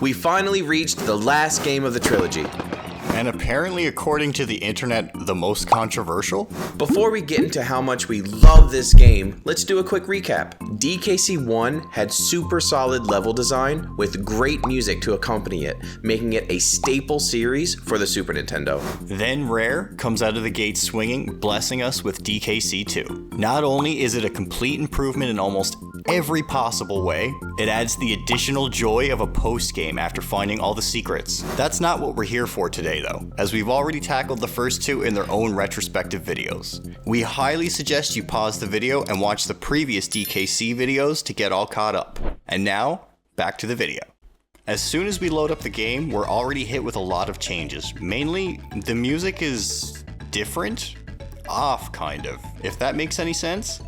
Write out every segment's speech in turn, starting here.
We finally reached the last game of the trilogy. And apparently, according to the internet, the most controversial? Before we get into how much we love this game, let's do a quick recap. DKC 1 had super solid level design with great music to accompany it, making it a staple series for the Super Nintendo. Then Rare comes out of the gate swinging, blessing us with DKC 2. Not only is it a complete improvement in almost every possible way, it adds the additional joy of a post-game after finding all the secrets. That's not what we're here for today though, as we've already tackled the first two in their own retrospective videos. We highly suggest you pause the video and watch the previous DKC videos to get all caught up. And now, back to the video. As soon as we load up the game, we're already hit with a lot of changes. Mainly, the music is different? Off, kind of, if that makes any sense.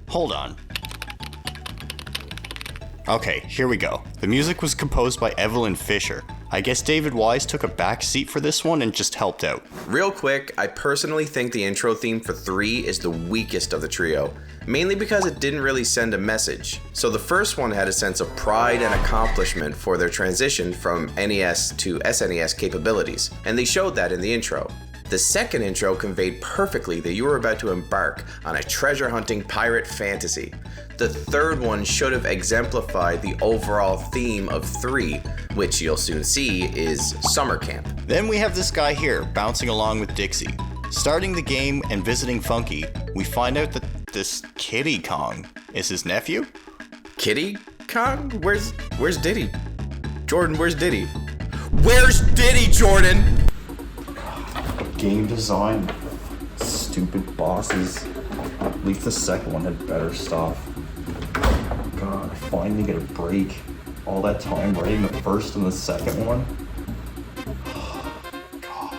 Hold on. Okay, here we go. The music was composed by Evelyn Fisher. I guess David Wise took a back seat for this one and just helped out. Real quick, I personally think the intro theme for 3 is the weakest of the trio, mainly because it didn't really send a message. So the first one had a sense of pride and accomplishment for their transition from NES to SNES capabilities, and they showed that in the intro. The second intro conveyed perfectly that you were about to embark on a treasure hunting pirate fantasy. The third one should have exemplified the overall theme of 3, which you'll soon see is summer camp. Then we have this guy here, bouncing along with Dixie. Starting the game and visiting Funky, we find out that this Kiddy Kong is his nephew? Kiddy Kong? Where's Diddy? Jordan, where's Diddy? Where's Diddy, Jordan? Game design, stupid bosses. At least the second one had better stuff. God, I finally get a break. All that time writing the first and the second one. God.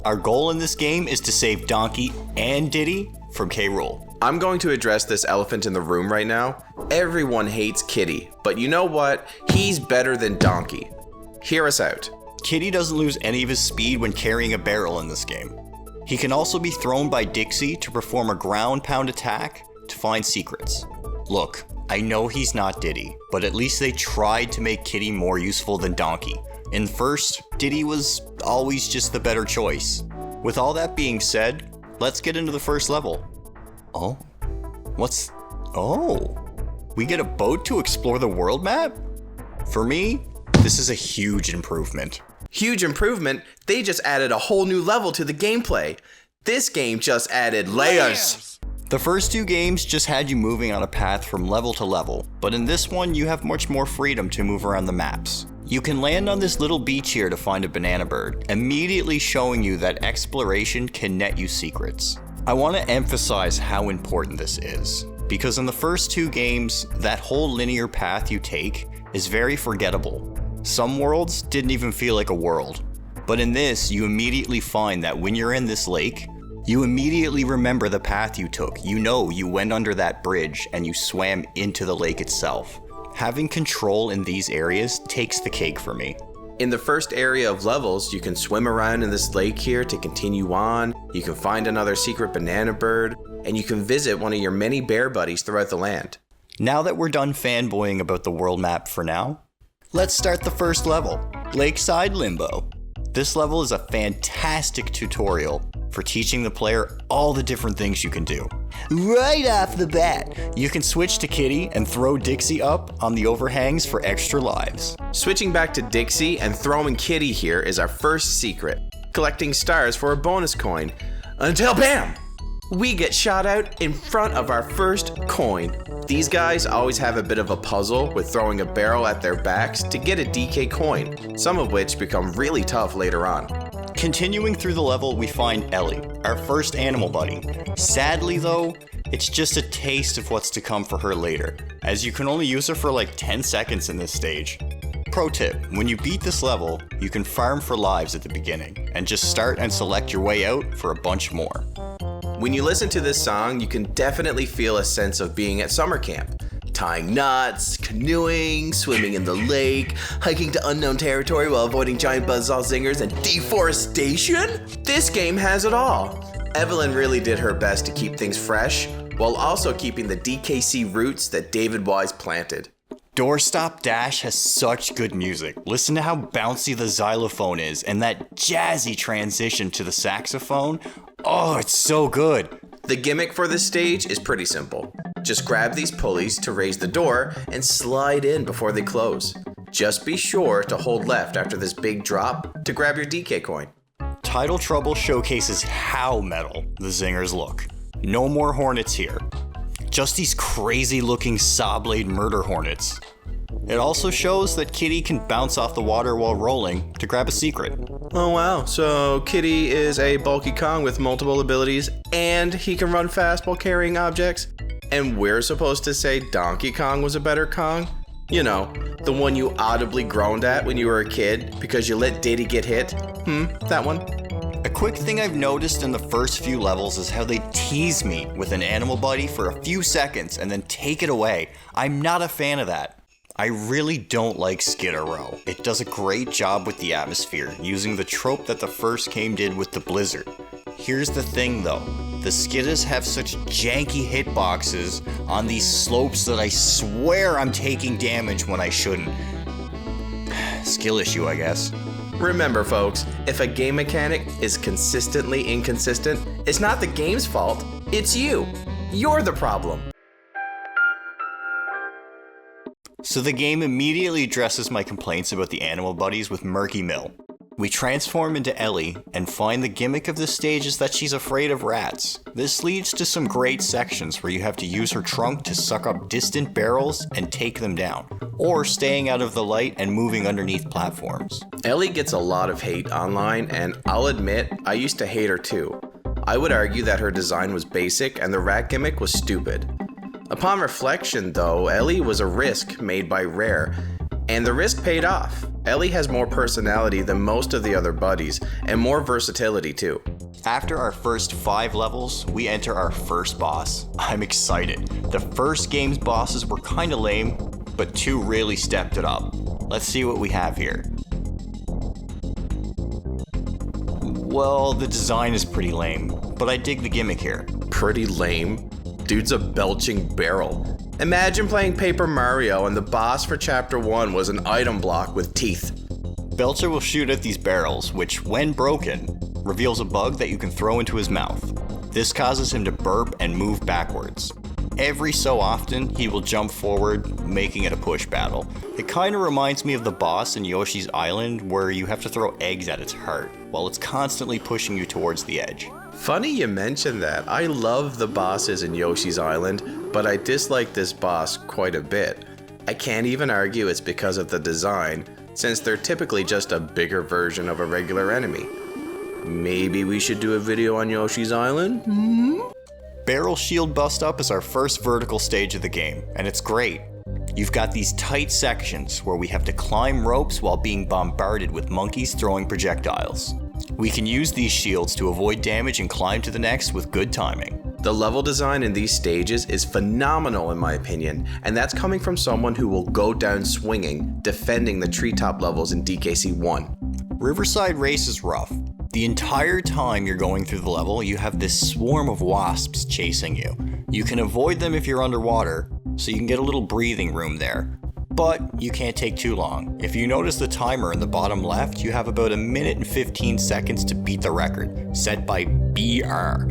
Our goal in this game is to save Donkey and Diddy from K. Rool. I'm going to address this elephant in the room right now. Everyone hates Kiddy, but you know what? He's better than Donkey. Hear us out. Kiddy doesn't lose any of his speed when carrying a barrel in this game. He can also be thrown by Dixie to perform a ground pound attack to find secrets. Look, I know he's not Diddy, but at least they tried to make Kiddy more useful than Donkey. In first, Diddy was always just the better choice. With all that being said, let's get into the first level. Oh, we get a boat to explore the world map? For me, this is a huge improvement. Huge improvement? They just added a whole new level to the gameplay. This game just added layers. The first two games just had you moving on a path from level to level, but in this one you have much more freedom to move around the maps. You can land on this little beach here to find a banana bird, immediately showing you that exploration can net you secrets. I want to emphasize how important this is, because in the first two games, that whole linear path you take is very forgettable. Some worlds didn't even feel like a world, but in this, you immediately find that when you're in this lake, you immediately remember the path you took. You know you went under that bridge and you swam into the lake itself. Having control in these areas takes the cake for me. In the first area of levels, you can swim around in this lake here to continue on, you can find another secret banana bird, and you can visit one of your many bear buddies throughout the land. Now that we're done fanboying about the world map for now, let's start the first level, Lakeside Limbo. This level is a fantastic tutorial for teaching the player all the different things you can do. Right off the bat, you can switch to Kiddy and throw Dixie up on the overhangs for extra lives. Switching back to Dixie and throwing Kiddy here is our first secret, collecting stars for a bonus coin, until BAM! We get shot out in front of our first coin. These guys always have a bit of a puzzle with throwing a barrel at their backs to get a DK coin, some of which become really tough later on. Continuing through the level, we find Ellie, our first animal buddy. Sadly though, it's just a taste of what's to come for her later, as you can only use her for like 10 seconds in this stage. Pro tip, when you beat this level, you can farm for lives at the beginning, and just start and select your way out for a bunch more. When you listen to this song, you can definitely feel a sense of being at summer camp. tying knots, canoeing, swimming in the lake, hiking to unknown territory while avoiding giant buzzsaw zingers, and deforestation? This game has it all. Evelyn really did her best to keep things fresh, while also keeping the DKC roots that David Wise planted. Doorstop Dash has such good music. Listen to how bouncy the xylophone is, and that jazzy transition to the saxophone. Oh, it's so good. The gimmick for this stage is pretty simple. Just grab these pulleys to raise the door and slide in before they close. Just be sure to hold left after this big drop to grab your DK coin. Title Trouble showcases how metal the zingers look. No more hornets here. Just these crazy looking saw blade murder hornets. It also shows that Kitty can bounce off the water while rolling to grab a secret. Oh wow, so Kitty is a bulky Kong with multiple abilities and he can run fast while carrying objects? And we're supposed to say Donkey Kong was a better Kong? You know, the one you audibly groaned at when you were a kid because you let Diddy get hit? That one? A quick thing I've noticed in the first few levels is how they tease me with an animal buddy for a few seconds and then take it away. I'm not a fan of that. I really don't like Skid Row. It does a great job with the atmosphere, using the trope that the first game did with the blizzard. Here's the thing though, the Skiddas have such janky hitboxes on these slopes that I swear I'm taking damage when I shouldn't. Skill issue, I guess. Remember folks, if a game mechanic is consistently inconsistent, it's not the game's fault, it's you. You're the problem. So the game immediately addresses my complaints about the animal buddies with Murky Mill. We transform into Ellie and find the gimmick of this stage is that she's afraid of rats. This leads to some great sections where you have to use her trunk to suck up distant barrels and take them down, or staying out of the light and moving underneath platforms. Ellie gets a lot of hate online, and I'll admit, I used to hate her too. I would argue that her design was basic and the rat gimmick was stupid. Upon reflection though, Ellie was a risk made by Rare, and the risk paid off. Ellie has more personality than most of the other buddies, and more versatility too. After our first 5 levels, we enter our first boss. I'm excited. The first game's bosses were kinda lame, but 2 really stepped it up. Let's see what we have here. Well, the design is pretty lame, but I dig the gimmick here. Pretty lame? Dude's a belching barrel. Imagine playing Paper Mario and the boss for Chapter 1 was an item block with teeth. Belcher will shoot at these barrels, which, when broken, reveals a bug that you can throw into his mouth. This causes him to burp and move backwards. Every so often, he will jump forward, making it a push battle. It kinda reminds me of the boss in Yoshi's Island, where you have to throw eggs at its heart, while it's constantly pushing you towards the edge. Funny you mention that. I love the bosses in Yoshi's Island, but I dislike this boss quite a bit. I can't even argue it's because of the design, since they're typically just a bigger version of a regular enemy. Maybe we should do a video on Yoshi's Island? Barrel Shield Bust Up is our first vertical stage of the game, and it's great. You've got these tight sections where we have to climb ropes while being bombarded with monkeys throwing projectiles. We can use these shields to avoid damage and climb to the next with good timing. The level design in these stages is phenomenal in my opinion, and that's coming from someone who will go down swinging, defending the treetop levels in DKC 1. Riverside Race is rough. The entire time you're going through the level, you have this swarm of wasps chasing you. You can avoid them if you're underwater, so you can get a little breathing room there. But you can't take too long. If you notice the timer in the bottom left, you have about 1 minute and 15 seconds to beat the record, set by BR.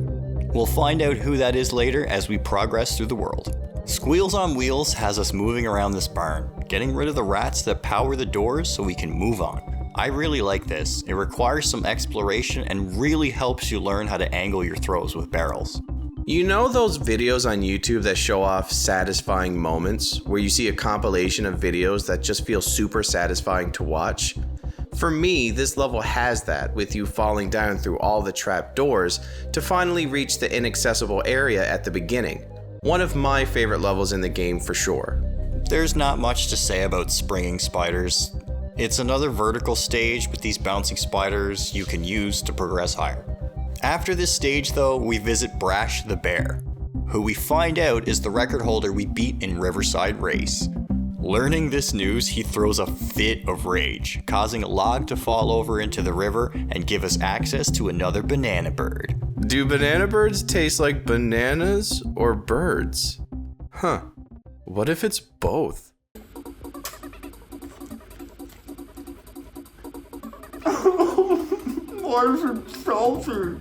We'll find out who that is later as we progress through the world. Squeals on Wheels has us moving around this barn, getting rid of the rats that power the doors so we can move on. I really like this. It requires some exploration and really helps you learn how to angle your throws with barrels. You know those videos on YouTube that show off satisfying moments, where you see a compilation of videos that just feel super satisfying to watch? For me, this level has that, with you falling down through all the trap doors to finally reach the inaccessible area at the beginning. One of my favorite levels in the game for sure. There's not much to say about springing spiders. It's another vertical stage with these bouncing spiders you can use to progress higher. After this stage though, we visit Brash the Bear, who we find out is the record holder we beat in Riverside Race. Learning this news, he throws a fit of rage, causing a log to fall over into the river and give us access to another banana bird. Do banana birds taste like bananas or birds? Huh. What if it's both? Why is it salty?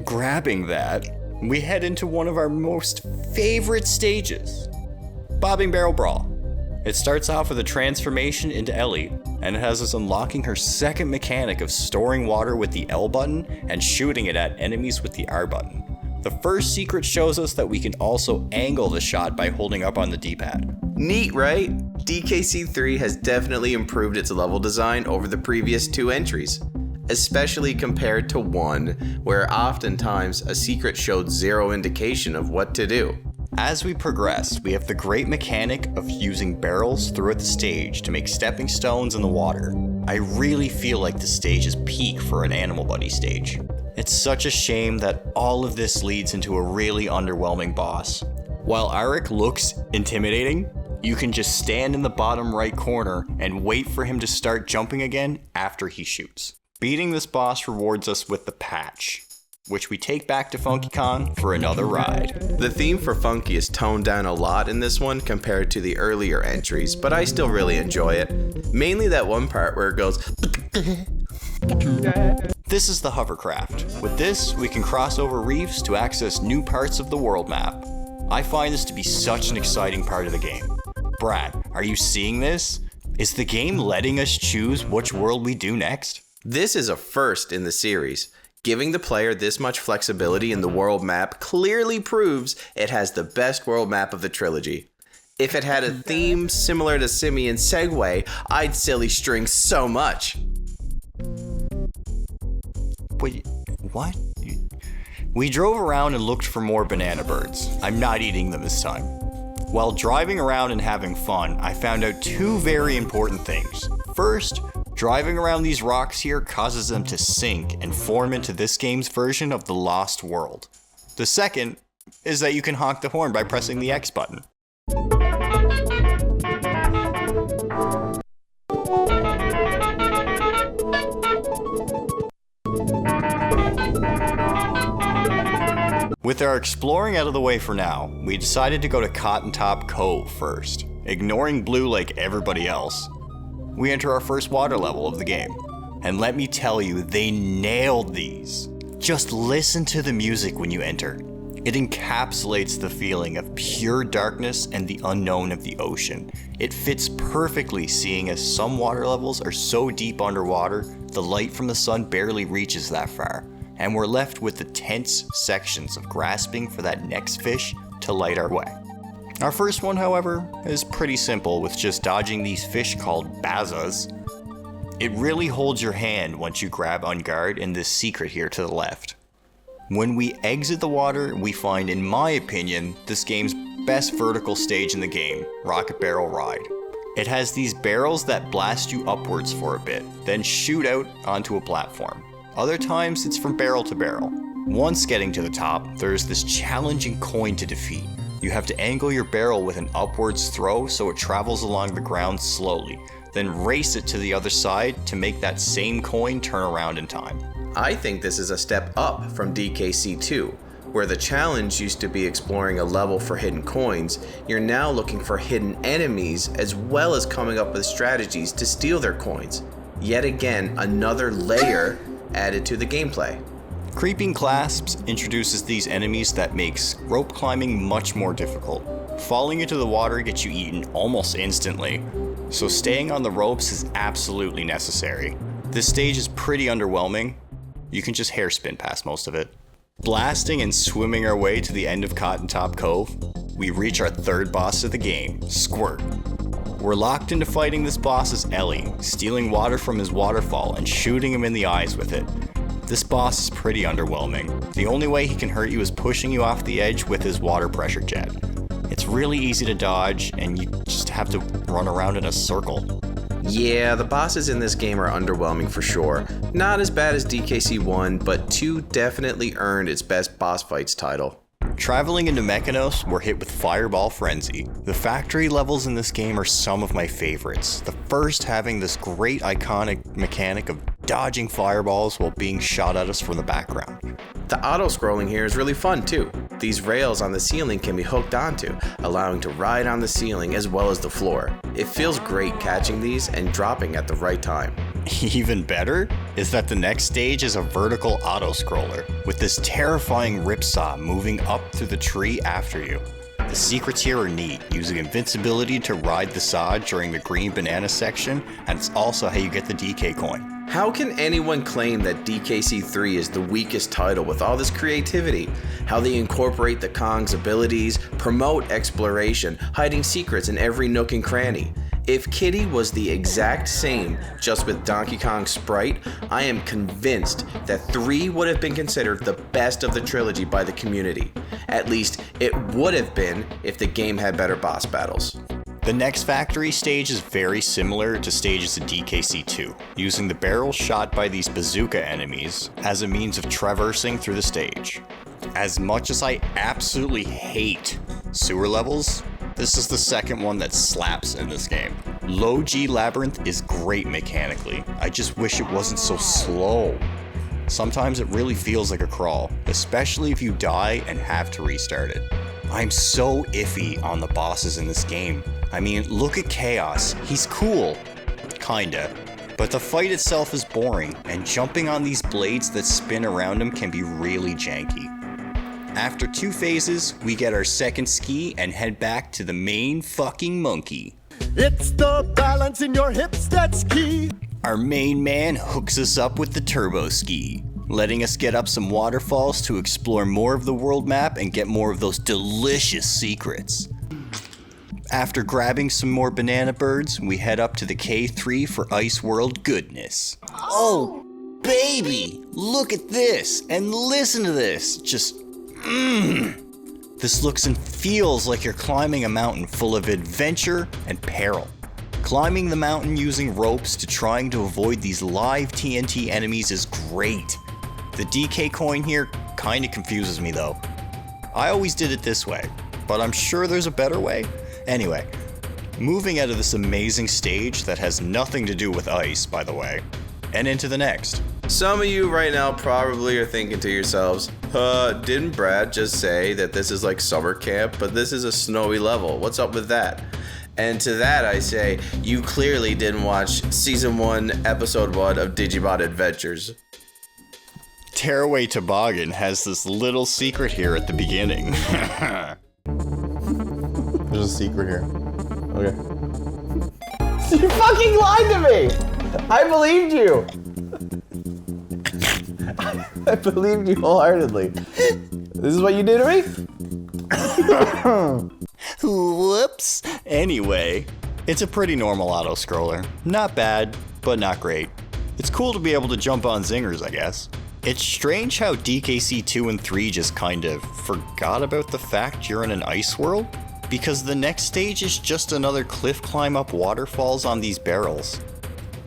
Grabbing that, we head into one of our most favorite stages, Bobbing Barrel Brawl. It starts off with a transformation into Ellie, and it has us unlocking her second mechanic of storing water with the L button and shooting it at enemies with the R button. The first secret shows us that we can also angle the shot by holding up on the D-pad. Neat, right? DKC3 has definitely improved its level design over the previous 2 entries, especially compared to 1, where oftentimes a secret showed zero indication of what to do. As we progress, we have the great mechanic of using barrels throughout the stage to make stepping stones in the water. I really feel like the stage is peak for an Animal Buddy stage. It's such a shame that all of this leads into a really underwhelming boss. While Arik looks intimidating, you can just stand in the bottom right corner and wait for him to start jumping again after he shoots. Beating this boss rewards us with the patch, which we take back to Funky Kong for another ride. The theme for Funky is toned down a lot in this one compared to the earlier entries, but I still really enjoy it. Mainly that one part where it goes. This is the hovercraft. With this, we can cross over reefs to access new parts of the world map. I find this to be such an exciting part of the game. Brad, are you seeing this? Is the game letting us choose which world we do next? This is a first in the series. Giving the player this much flexibility in the world map clearly proves it has the best world map of the trilogy. If it had a theme similar to Simian Segway, I'd silly string so much. Wait, what? We drove around and looked for more banana birds. I'm not eating them this time. While driving around and having fun, I found out 2 very important things. First, driving around these rocks here causes them to sink and form into this game's version of the Lost World. The second is that you can honk the horn by pressing the X button. With our exploring out of the way for now, we decided to go to Cotton Top Cove first. Ignoring blue like everybody else, we enter our first water level of the game. And let me tell you, they nailed these. Just listen to the music when you enter. It encapsulates the feeling of pure darkness and the unknown of the ocean. It fits perfectly, seeing as some water levels are so deep underwater, the light from the sun barely reaches that far. And we're left with the tense sections of grasping for that next fish to light our way. Our first one, however, is pretty simple with just dodging these fish called bazas. It really holds your hand once you grab on guard in this secret here to the left. When we exit the water, we find, in my opinion, this game's best vertical stage in the game, Rocket Barrel Ride. It has these barrels that blast you upwards for a bit, then shoot out onto a platform. Other times, it's from barrel to barrel. Once getting to the top, there's this challenging coin to defeat. You have to angle your barrel with an upwards throw so it travels along the ground slowly, then race it to the other side to make that same coin turn around in time. I think this is a step up from DKC2, where the challenge used to be exploring a level for hidden coins. You're now looking for hidden enemies as well as coming up with strategies to steal their coins. Yet again, another layer added to the gameplay. Creeping Clasps introduces these enemies that makes rope climbing much more difficult. Falling into the water gets you eaten almost instantly, so staying on the ropes is absolutely necessary. This stage is pretty underwhelming. You can just hairspin past most of it. Blasting and swimming our way to the end of Cotton Top Cove, we reach our third boss of the game, Squirt. We're locked into fighting this boss as Ellie, stealing water from his waterfall and shooting him in the eyes with it. This boss is pretty underwhelming. The only way he can hurt you is pushing you off the edge with his water pressure jet. It's really easy to dodge, and you just have to run around in a circle. Yeah, the bosses in this game are underwhelming for sure. Not as bad as DKC 1, but 2 definitely earned its best boss fights title. Traveling into Mechanos, we're hit with Fireball Frenzy. The factory levels in this game are some of my favorites. The first having this great iconic mechanic of dodging fireballs while being shot at us from the background. The auto-scrolling here is really fun too. These rails on the ceiling can be hooked onto, allowing to ride on the ceiling as well as the floor. It feels great catching these and dropping at the right time. Even better is that the next stage is a vertical auto-scroller, with this terrifying ripsaw moving up through the tree after you. The secrets here are neat, using invincibility to ride the saw during the green banana section, and it's also how you get the DK coin. How can anyone claim that DKC 3 is the weakest title with all this creativity? How they incorporate the Kong's abilities, promote exploration, hiding secrets in every nook and cranny. If Kitty was the exact same, just with Donkey Kong's sprite, I am convinced that 3 would have been considered the best of the trilogy by the community. At least, it would have been if the game had better boss battles. The next factory stage is very similar to stages in DKC 2, using the barrels shot by these bazooka enemies as a means of traversing through the stage. As much as I absolutely hate sewer levels, this is the second one that slaps in this game. Low G Labyrinth is great mechanically, I just wish it wasn't so slow. Sometimes it really feels like a crawl, especially if you die and have to restart it. I'm so iffy on the bosses in this game. I mean, look at Chaos, he's cool. Kinda. But the fight itself is boring, and jumping on these blades that spin around him can be really janky. After 2 phases, we get our second ski and head back to the main fucking monkey. It's the balance in your hips that's key. Our main man hooks us up with the turbo ski, letting us get up some waterfalls to explore more of the world map and get more of those delicious secrets. After grabbing some more banana birds, we head up to the K3 for Iceworld goodness. Oh, baby! Look at this and listen to this. Just, This looks and feels like you're climbing a mountain full of adventure and peril. Climbing the mountain using ropes to trying to avoid these live TNT enemies is great. The DK coin here kinda confuses me though. I always did it this way, but I'm sure there's a better way. Anyway, moving out of this amazing stage that has nothing to do with ice, by the way, and into the next. Some of you right now probably are thinking to yourselves, didn't Brad just say that this is like summer camp, but this is a snowy level? What's up with that? And to that I say, you clearly didn't watch Season 1, Episode 1 of Digimon Adventures. Tearaway Toboggan has this little secret here at the beginning. There's a secret here. Okay. You fucking lied to me! I believed you! I believed you wholeheartedly. This is what you did to me? Whoops. Anyway, it's a pretty normal auto-scroller. Not bad, but not great. It's cool to be able to jump on zingers, I guess. It's strange how DKC 2 and 3 just kind of forgot about the fact you're in an ice world, because the next stage is just another cliff climb up waterfalls on these barrels.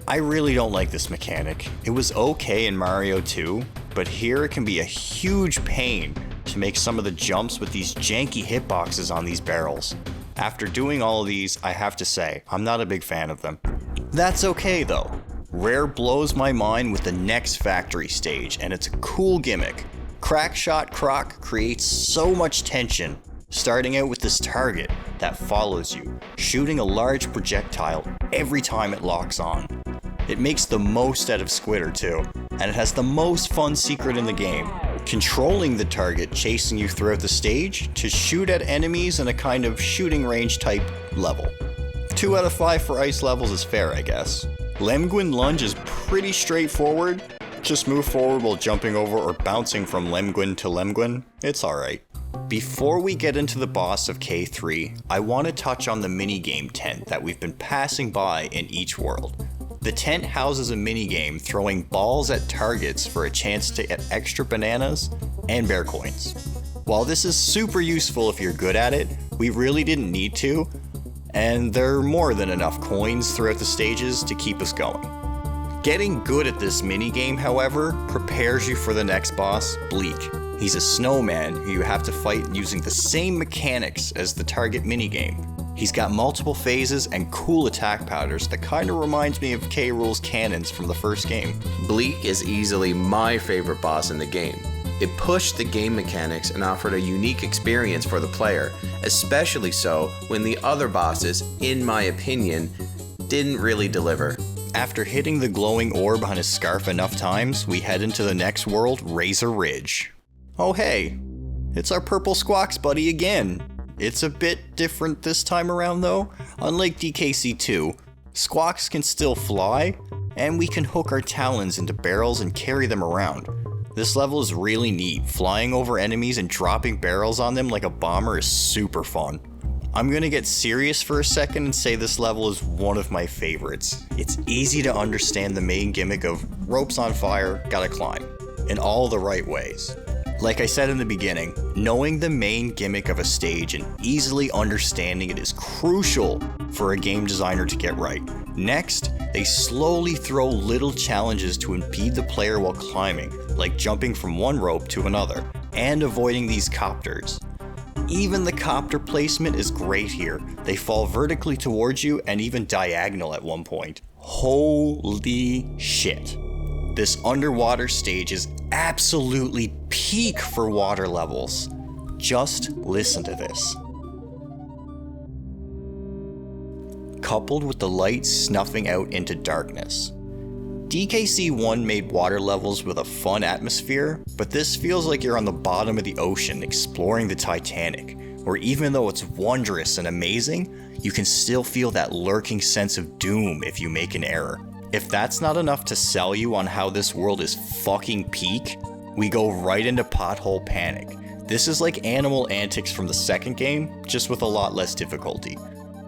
I really don't like this mechanic. It was okay in Mario 2, but here it can be a huge pain to make some of the jumps with these janky hitboxes on these barrels. After doing all of these, I have to say, I'm not a big fan of them. That's okay though. Rare blows my mind with the next factory stage, and it's a cool gimmick. Crackshot Croc creates so much tension, starting out with this target that follows you, shooting a large projectile every time it locks on. It makes the most out of Squitter too, and it has the most fun secret in the game, controlling the target chasing you throughout the stage to shoot at enemies in a kind of shooting range type level. 2 out of 5 for ice levels is fair, I guess. Lemguin Lunge is pretty straightforward. Just move forward while jumping over or bouncing from Lemguin to Lemguin. It's alright. Before we get into the boss of K3, I want to touch on the minigame tent that we've been passing by in each world. The tent houses a minigame throwing balls at targets for a chance to get extra bananas and bear coins. While this is super useful if you're good at it, we really didn't need to, and there are more than enough coins throughout the stages to keep us going. Getting good at this minigame, however, prepares you for the next boss, Bleak. He's a snowman who you have to fight using the same mechanics as the target minigame. He's got multiple phases and cool attack patterns that kinda reminds me of K. Rool's cannons from the first game. Bleak is easily my favorite boss in the game. It pushed the game mechanics and offered a unique experience for the player, especially so when the other bosses, in my opinion, didn't really deliver. After hitting the glowing orb on his scarf enough times, we head into the next world, Razor Ridge. Oh hey, it's our purple Squawks buddy again. It's a bit different this time around though. Unlike DKC2, Squawks can still fly, and we can hook our talons into barrels and carry them around. This level is really neat. Flying over enemies and dropping barrels on them like a bomber is super fun. I'm gonna get serious for a second and say this level is one of my favorites. It's easy to understand the main gimmick of ropes on fire, gotta climb, in all the right ways. Like I said in the beginning, knowing the main gimmick of a stage and easily understanding it is crucial for a game designer to get right. Next, they slowly throw little challenges to impede the player while climbing, like jumping from one rope to another, and avoiding these copters. Even the copter placement is great here. They fall vertically towards you and even diagonal at one point. Holy shit. This underwater stage is absolutely peak for water levels. Just listen to this. Coupled with the light snuffing out into darkness. DKC1 made water levels with a fun atmosphere, but this feels like you're on the bottom of the ocean exploring the Titanic, where even though it's wondrous and amazing, you can still feel that lurking sense of doom if you make an error. If that's not enough to sell you on how this world is fucking peak, we go right into Pothole Panic. This is like Animal Antics from the second game, just with a lot less difficulty.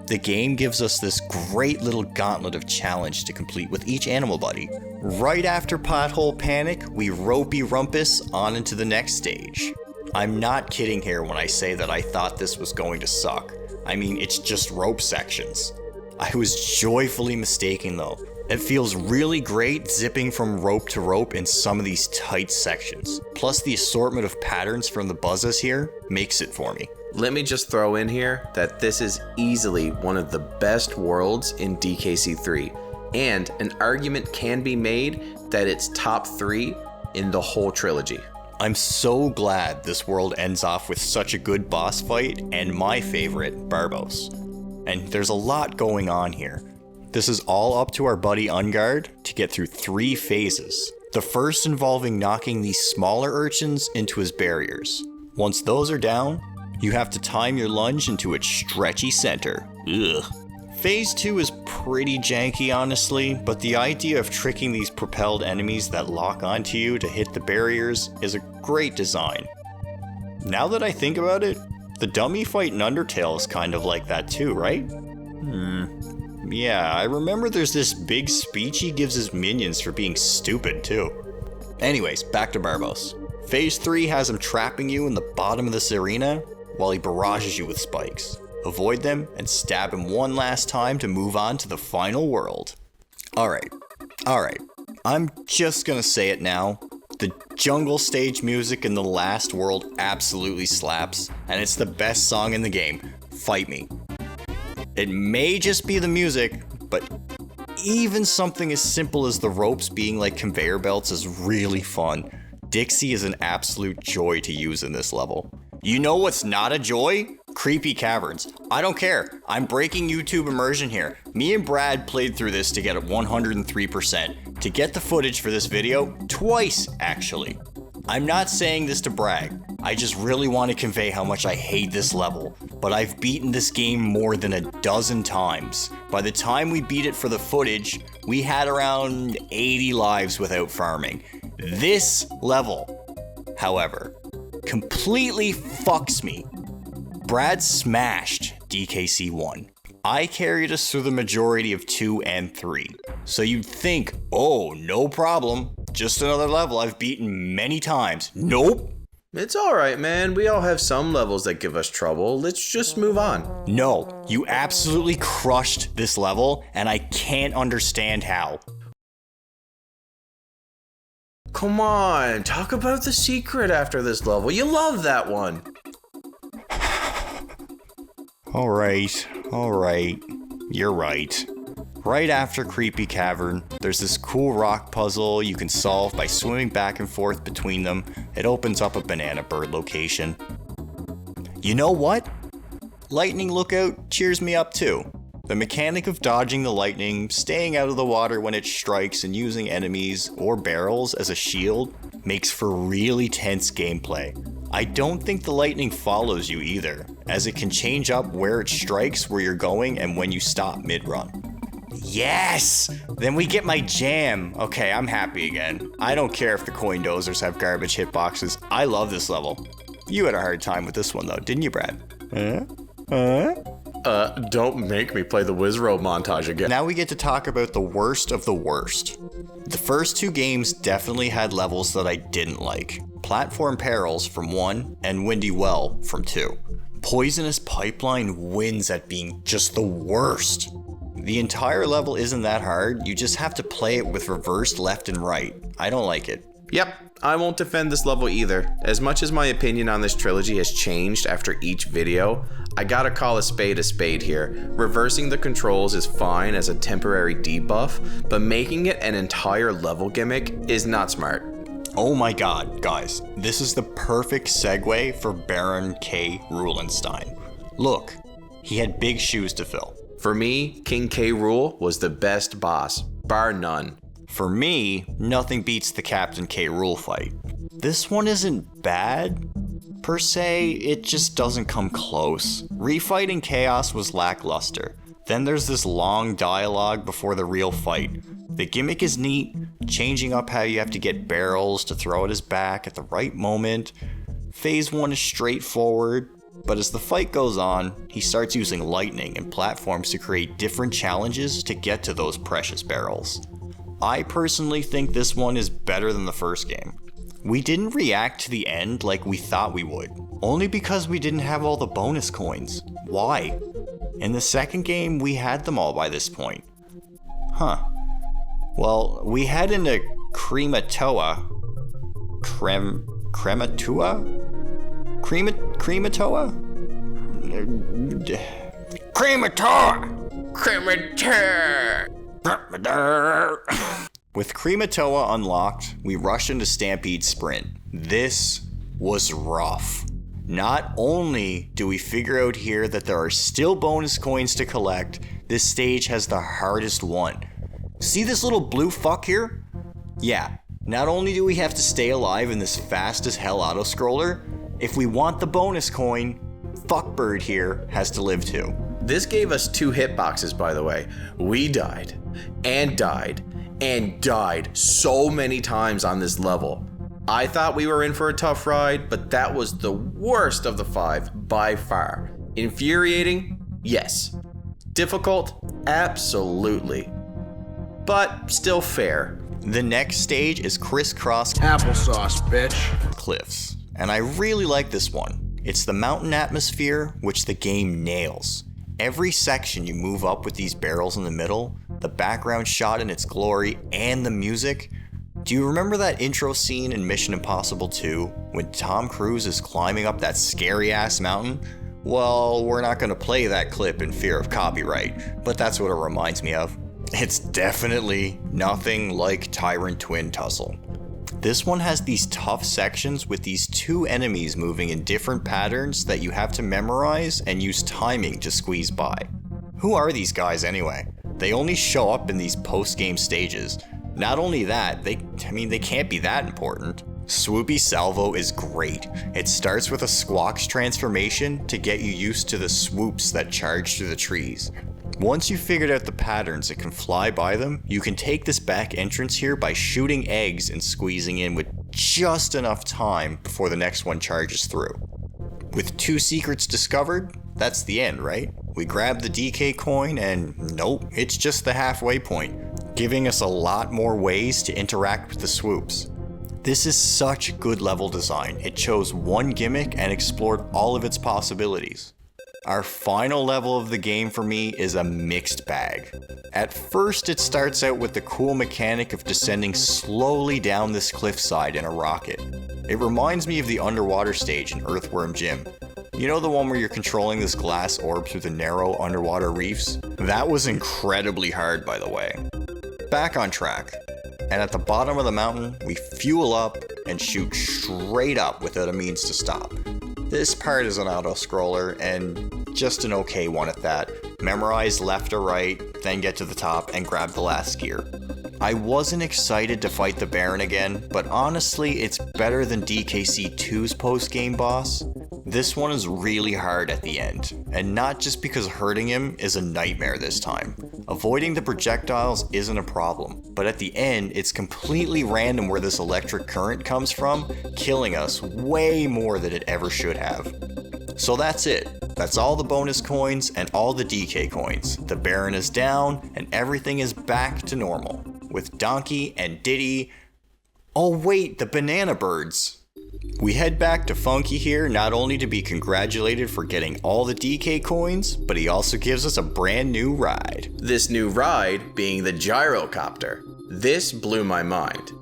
The game gives us this great little gauntlet of challenge to complete with each animal buddy. Right after Pothole Panic, we ropey rumpus on into the next stage. I'm not kidding here when I say that I thought this was going to suck. I mean, it's just rope sections. I was joyfully mistaken though. It feels really great zipping from rope to rope in some of these tight sections. Plus the assortment of patterns from the buzzes here makes it for me. Let me just throw in here that this is easily one of the best worlds in DKC3, and an argument can be made that it's top 3 in the whole trilogy. I'm so glad this world ends off with such a good boss fight and my favorite, Barbos. And there's a lot going on here. This is all up to our buddy Ungard to get through 3 phases. The first involving knocking these smaller urchins into his barriers. Once those are down, you have to time your lunge into its stretchy center. Ugh. Phase 2 is pretty janky honestly, but the idea of tricking these propelled enemies that lock onto you to hit the barriers is a great design. Now that I think about it, the dummy fight in Undertale is kind of like that too, right? Yeah, I remember there's this big speech he gives his minions for being stupid too. Anyways, back to Barbos. Phase 3 has him trapping you in the bottom of this arena while he barrages you with spikes. Avoid them and stab him one last time to move on to the final world. Alright. I'm just gonna say it now. The jungle stage music in the last world absolutely slaps, and it's the best song in the game. Fight me. It may just be the music, but even something as simple as the ropes being like conveyor belts is really fun. Dixie is an absolute joy to use in this level. You know what's not a joy? Creepy caverns. I don't care. I'm breaking YouTube immersion here. Me and Brad played through this to get it 103%. To get the footage for this video, twice actually. I'm not saying this to brag. I just really want to convey how much I hate this level. But I've beaten this game more than a dozen times. By the time we beat it for the footage, we had around 80 lives without farming. This level, however, completely fucks me. Brad smashed DKC1. I carried us through the majority of 2 and 3. So you'd think, oh, no problem. Just another level I've beaten many times. Nope. It's alright, man. We all have some levels that give us trouble. Let's just move on. No, you absolutely crushed this level, and I can't understand how. Come on, talk about the secret after this level. You love that one. Alright. You're right. Right after Creepy Cavern, there's this cool rock puzzle you can solve by swimming back and forth between them. It opens up a banana bird location. You know what? Lightning Lookout cheers me up too. The mechanic of dodging the lightning, staying out of the water when it strikes, and using enemies or barrels as a shield makes for really tense gameplay. I don't think the lightning follows you either, as it can change up where it strikes, where you're going, and when you stop mid-run. Yes! Then we get my jam. Okay, I'm happy again. I don't care if the coin dozers have garbage hitboxes. I love this level. You had a hard time with this one though, didn't you, Brad? Don't make me play the Wizrow montage again. Now we get to talk about the worst of the worst. The first two games definitely had levels that I didn't like. Platform Perils from 1 and Windy Well from 2. Poisonous Pipeline wins at being just the worst. The entire level isn't that hard, you just have to play it with reversed left and right. I don't like it. Yep, I won't defend this level either. As much as my opinion on this trilogy has changed after each video, I gotta call a spade here. Reversing the controls is fine as a temporary debuff, but making it an entire level gimmick is not smart. Oh my god, guys, this is the perfect segue for Baron K. Rulenstein. Look, he had big shoes to fill. For me, King K. Rool was the best boss, bar none. For me, nothing beats the Captain K. Rool fight. This one isn't bad, per se, it just doesn't come close. Refighting Chaos was lackluster. Then there's this long dialogue before the real fight. The gimmick is neat, changing up how you have to get barrels to throw at his back at the right moment. Phase 1 is straightforward, but as the fight goes on, he starts using lightning and platforms to create different challenges to get to those precious barrels. I personally think this one is better than the first game. We didn't react to the end like we thought we would, only because we didn't have all the bonus coins. Why? In the second game, we had them all by this point. Huh. Well, we head into Crematoa. Crematoa? Crematoa? With Crematoa unlocked, we rush into Stampede Sprint. This was rough. Not only do we figure out here that there are still bonus coins to collect, this stage has the hardest one. See this little blue fuck here? Yeah, not only do we have to stay alive in this fast as hell auto-scroller, if we want the bonus coin, Fuckbird here has to live too. This gave us 2 hitboxes, by the way. We died, and died, and died so many times on this level. I thought we were in for a tough ride, but that was the worst of the 5 by far. Infuriating? Yes. Difficult? Absolutely. But still fair. The next stage is Crisscross Applesauce, bitch. Cliffs, and I really like this one. It's the mountain atmosphere which the game nails. Every section you move up with these barrels in the middle, the background shot in its glory, and the music. Do you remember that intro scene in Mission Impossible 2 when Tom Cruise is climbing up that scary ass mountain? Well, we're not going to play that clip in fear of copyright, but that's what it reminds me of. It's definitely nothing like Tyrant Twin Tussle. This one has these tough sections with these 2 enemies moving in different patterns that you have to memorize and use timing to squeeze by. Who are these guys anyway? They only show up in these post-game stages. Not only that, they can't be that important. Swoopy Salvo is great. It starts with a Squawks transformation to get you used to the swoops that charge through the trees. Once you've figured out the patterns and can fly by them, you can take this back entrance here by shooting eggs and squeezing in with just enough time before the next one charges through. With 2 secrets discovered, that's the end, right? We grab the DK coin and nope, it's just the halfway point, giving us a lot more ways to interact with the swoops. This is such good level design. It chose one gimmick and explored all of its possibilities. Our final level of the game for me is a mixed bag. At first, it starts out with the cool mechanic of descending slowly down this cliffside in a rocket. It reminds me of the underwater stage in Earthworm Jim. You know, the one where you're controlling this glass orb through the narrow underwater reefs? That was incredibly hard, by the way. Back on track. And at the bottom of the mountain, we fuel up and shoot straight up without a means to stop. This part is an auto-scroller, and just an okay one at that. Memorize left or right, then get to the top and grab the last gear. I wasn't excited to fight the Baron again, but honestly it's better than DKC2's post-game boss. This one is really hard at the end, and not just because hurting him is a nightmare this time. Avoiding the projectiles isn't a problem, but at the end it's completely random where this electric current comes from, killing us way more than it ever should have. So that's it. That's all the bonus coins and all the DK coins. The Baron is down and everything is back to normal. With Donkey and Diddy. Oh wait, the banana birds. We head back to Funky here, not only to be congratulated for getting all the DK coins, but he also gives us a brand new ride. This new ride being the gyrocopter. This blew my mind.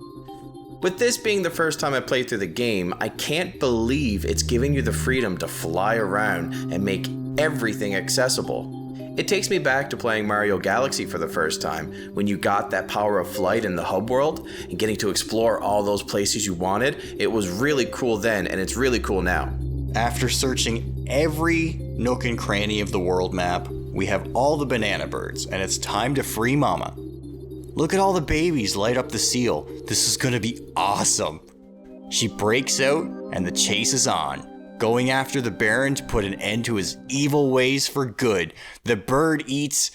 With this being the first time I played through the game, I can't believe it's giving you the freedom to fly around and make everything accessible. It takes me back to playing Mario Galaxy for the first time, when you got that power of flight in the hub world and getting to explore all those places you wanted. It was really cool then, and it's really cool now. After searching every nook and cranny of the world map, we have all the banana birds, and it's time to free Mama. Look at all the babies light up the seal. This is gonna be awesome. She breaks out, and the chase is on. Going after the Baron to put an end to his evil ways for good. The bird eats...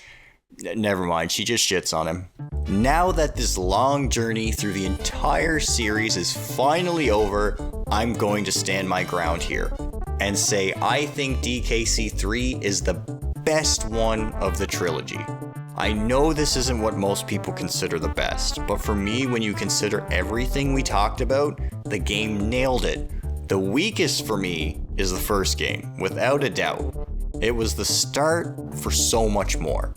Never mind, she just shits on him. Now that this long journey through the entire series is finally over, I'm going to stand my ground here and say I think DKC3 is the best one of the trilogy. I know this isn't what most people consider the best, but for me, when you consider everything we talked about, the game nailed it. The weakest for me is the first game, without a doubt. It was the start for so much more.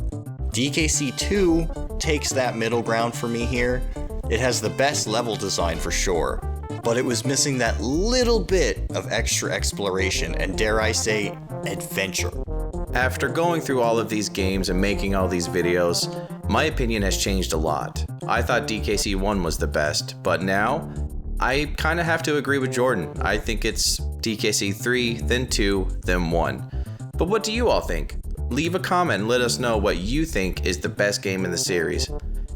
DKC2 takes that middle ground for me here. It has the best level design for sure, but it was missing that little bit of extra exploration and, dare I say, adventure. After going through all of these games and making all these videos, my opinion has changed a lot. I thought DKC1 was the best, but now I kind of have to agree with Jordan. I think it's DKC3, then 2, then 1. But what do you all think? Leave a comment and let us know what you think is the best game in the series.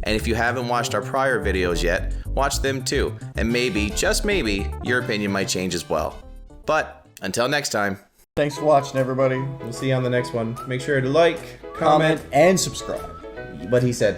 And if you haven't watched our prior videos yet, watch them too. And maybe, just maybe, your opinion might change as well. But until next time. Thanks for watching, everybody. We'll see you on the next one. Make sure to like, Comment, and subscribe. what he said.